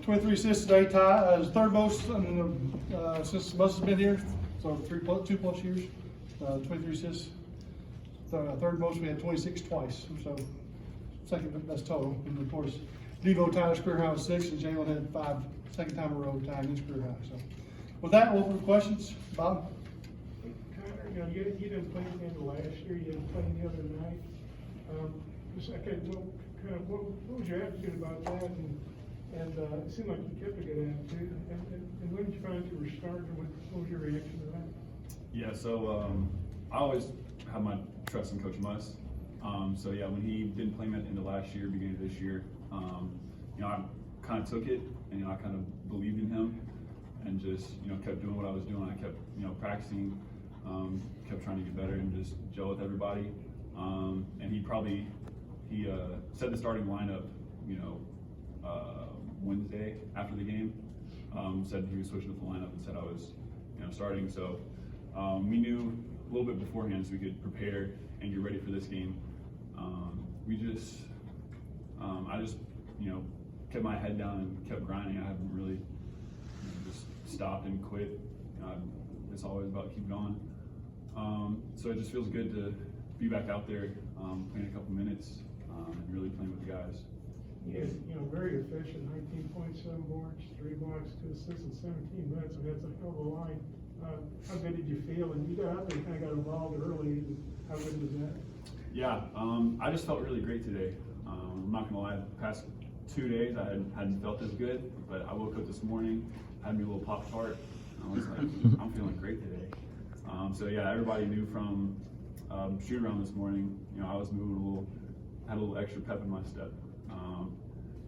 23 assists today, third most since Muss has been here, so 2+ years. 23 assists. Third most, we had 26 twice, so second best total. And of course, Devo tied his career high with 6, and Jalen had 5, second time in a row tying his career high. So with that, we'll open for questions. Bob? Connor, you didn't play at the end of last year, you didn't play the other night. What was your attitude about that? And it seemed like you kept a good attitude. And when did you find you were starting? What was your reaction to that? Yeah, so I always have my trust in Coach Muss. So yeah, when he didn't play me at the end of last year, beginning of this year, I kind of took it, and I kind of believed in him, and just kept doing what I was doing. I kept practicing, kept trying to get better and just gel with everybody. And he set the starting lineup, Wednesday after the game. Said he was switching up the lineup and said I was, starting. So we knew a little bit beforehand so we could prepare and get ready for this game. I just, kept my head down and kept grinding. I haven't really just stopped and quit. It's always about keep going. So it just feels good to be back out there, playing a couple minutes, and really playing with the guys. Yes, very efficient, 19.7 boards, 3 blocks, 2 assists in 17 minutes. I mean, that's a hell of a line. How good did you feel? And you got out there, kind of got involved early. How good was that? Yeah, I just felt really great today. I'm not gonna lie, the past 2 days I hadn't felt as good, but I woke up this morning, had me a little Pop-Tart. I was like, I'm feeling great today. So yeah, everybody knew from shoot around this morning, I was moving had a little extra pep in my step.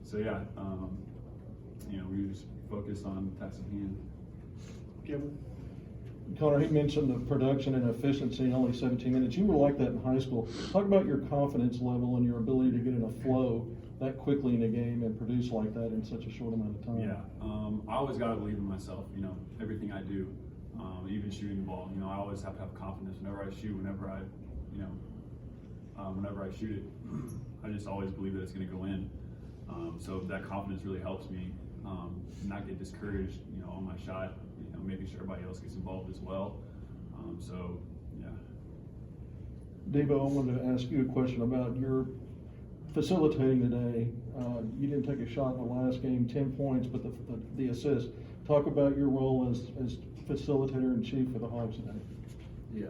So yeah, we were just focused on task at hand. Kevin? Connor, he mentioned the production and efficiency, only 17 minutes. You were like that in high school. Talk about your confidence level and your ability to get in a flow that quickly in a game and produce like that in such a short amount of time. Yeah, I always got to believe in myself, everything I do, even shooting the ball. I always have to have confidence whenever I shoot, whenever I shoot it. I just always believe that it's going to go in. So that confidence really helps me not get discouraged, on my shot, making sure everybody else gets involved as well. So, yeah. Devo, I wanted to ask you a question about your facilitating today. You didn't take a shot in the last game, 10 points, but the assist. Talk about your role as facilitator and chief for the Hogs today. Yeah,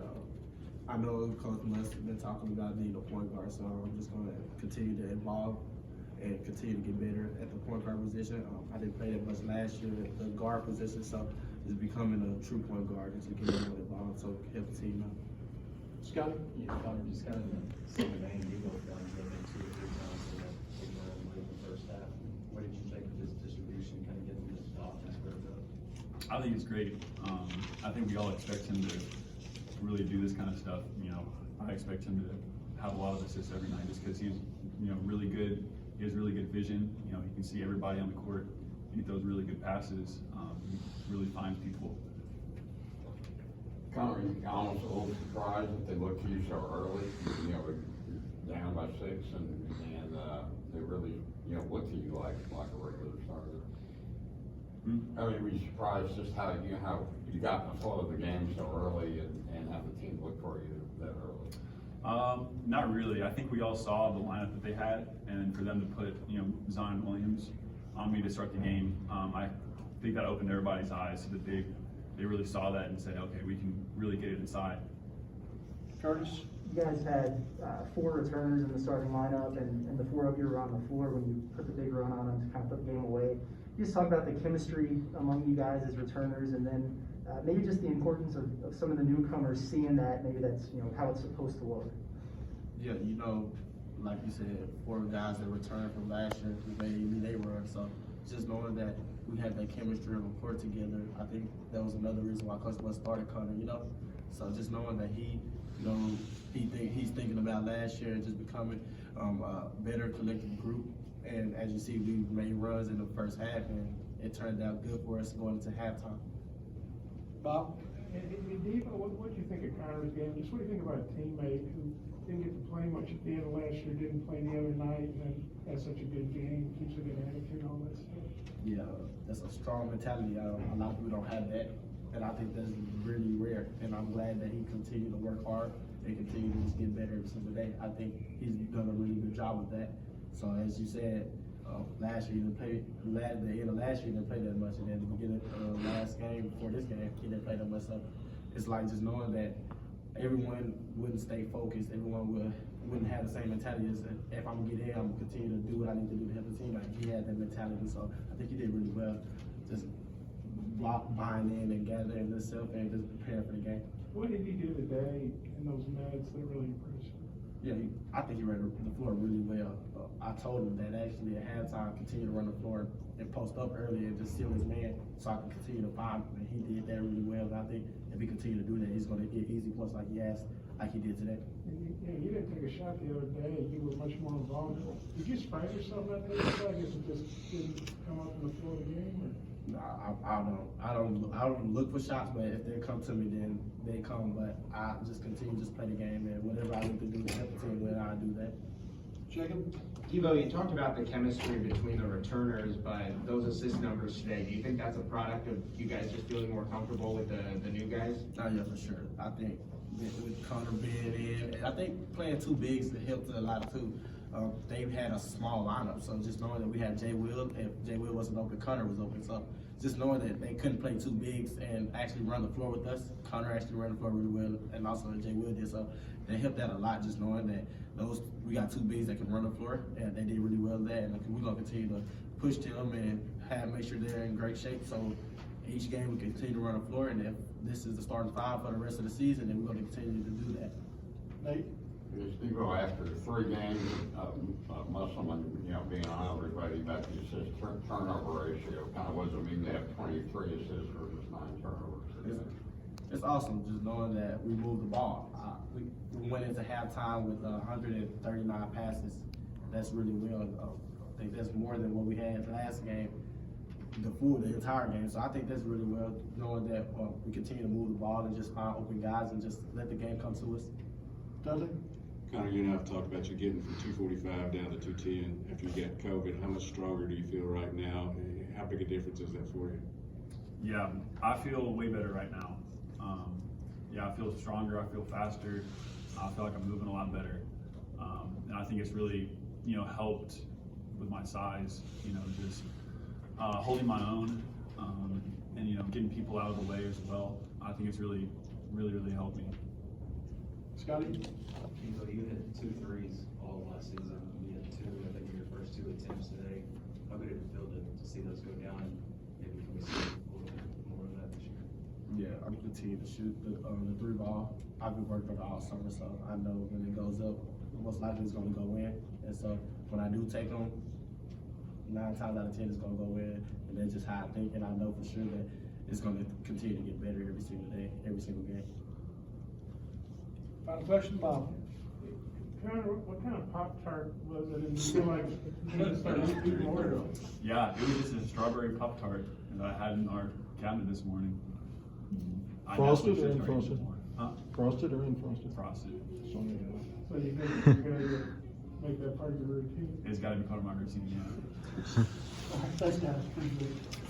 I know Coach Muss has been talking about being a point guard, so I'm just going to continue to evolve and continue to get better at the point guard position. I didn't play that much last year at the guard position, so just becoming a true point guard and to get more involved, so help the team out. Scotty? Yeah, just kind of the same vein Devo's done, came in 2 or 3 times in the first half. What did you think of his distribution, kind of getting this offense squared up? I think it's great. I think we all expect him to really do this kind of stuff. I expect him to have a lot of assists every night just because he's, really good. He has really good vision. He can see everybody on the court. He throws really good passes. He really finds people. Connor, you almost a little surprised that they looked to you so early. Down by 6, and they really, looked at you like a regular starter. Mm-hmm. I mean, were you surprised just how you got in the flow of the game so early and have the team look for you that early? Not really. I think we all saw the lineup that they had, and for them to put, Zion Williams on me to start the game, I think that opened everybody's eyes so that they really saw that and said, okay, we can really get it inside. Curtis? You guys had 4 returners in the starting lineup, and the 4 of you were on the floor when you put the big run on them to kind of put the game away. You just talk about the chemistry among you guys as returners, and then maybe just the importance of some of the newcomers seeing that. Maybe that's how it's supposed to look. Yeah, like you said, 4 guys that returned from last year, they run. So just knowing that we had that chemistry on the court together, I think that was another reason why Coach Muss started Connor. So just knowing that he's thinking about last year and just becoming a better collective group. And as you see, we made runs in the first half, and it turned out good for us going into halftime. Bob? Devo, what do you think of Connor's game? Just what do you think about a teammate who didn't get to play much at the end of last year, didn't play the other night, and then has such a good game, keeps a good attitude, all that stuff? Yeah, that's a strong mentality. A lot of people don't have that, and I think that's really rare. And I'm glad that he continued to work hard and continue to just get better every single day. I think he's done a really good job with that. So as you said, last year he didn't play. The end of last year he didn't play that much, and then the beginning of last game before this game he didn't play that much. So it's like just knowing that everyone wouldn't stay focused. Everyone wouldn't have the same mentality as if I'm gonna get in, I'm gonna continue to do what I need to do to help the team. Like he had that mentality, so I think he did really well. Just buying in and gathering himself and just preparing for the game. What did he do today in those minutes that really impressed you? Yeah, I think he ran the floor really well. I told him that actually at halftime, continue to run the floor and post up early and just seal his man so I can continue to find him. And he did that really well. And I think if he continue to do that, he's going to get easy points like he did today. You didn't take a shot the other day. You were much more involved. Did you sprain yourself that day? I guess it just didn't come up in the flow of the game. Or? No, I don't look for shots, but if they come to me, then they come. But I just continue to just play the game, and whatever I need to do to help the team win, I do that. Jacob? Devo, you talked about the chemistry between the returners, but those assist numbers today, do you think that's a product of you guys just feeling more comfortable with the new guys? Oh yeah, for sure. I think with Connor being in, and I think playing two bigs helped a lot too. They've had a small lineup, so just knowing that we had Jay Will, if Jay Will wasn't open, Connor was open. So just knowing that they couldn't play two bigs and actually run the floor with us, Connor actually ran the floor really well, and also Jay Will did. So they helped that a lot, just knowing that we got two bigs that can run the floor, and they did really well with that. And we're gonna continue to push them and make sure they're in great shape. So each game we continue to run the floor, and if this is the starting five for the rest of the season, then we're gonna continue to do that. Nate? Yes, Devo, after 3 games, Musselman, being on everybody about the assist turnover ratio, kind of what does it mean to have 23 assists versus 9 turnovers? It's awesome just knowing that we moved the ball. We went into halftime with 139 passes. That's really well. I think that's more than what we had last game, the entire game. So I think that's really well, knowing that we continue to move the ball and just find open guys and just let the game come to us. Dudley? Connor, you and I have talked about you getting from 245 down to 210 after you got COVID. How much stronger do you feel right now? How big a difference is that for you? Yeah, I feel way better right now. I feel stronger, I feel faster, I feel like I'm moving a lot better. And I think it's really, helped with my size, just holding my own and, getting people out of the way as well. I think it's really, really, really helped me. Scotty? Devo, you hit 2 threes all last season. You hit 2, I think, in your first 2 attempts today. How good did it feel to see those go down? And maybe can we see a little bit more of that this year? Yeah, I'm gonna continue to shoot the 3 ball. I've been working on it all summer, so I know when it goes up, most likely it's gonna go in. And so when I do take them, 9 times out of 10 it's gonna go in. And that's just how I think, and I know for sure that it's gonna continue to get better every single day, every single game. Final question, Bob? Connor, what kind of Pop-Tart was it? And you feel like you need to start eating more of them? Yeah, it was just a strawberry Pop-Tart that I had in our cabinet this morning. I Frosted definitely or should start unfrosted? eating more. Huh? Frosted or unfrosted? Frosted. So you think you're gonna make that part of your routine? It's gotta be part of my routine, yeah. Thanks, guys. Appreciate it.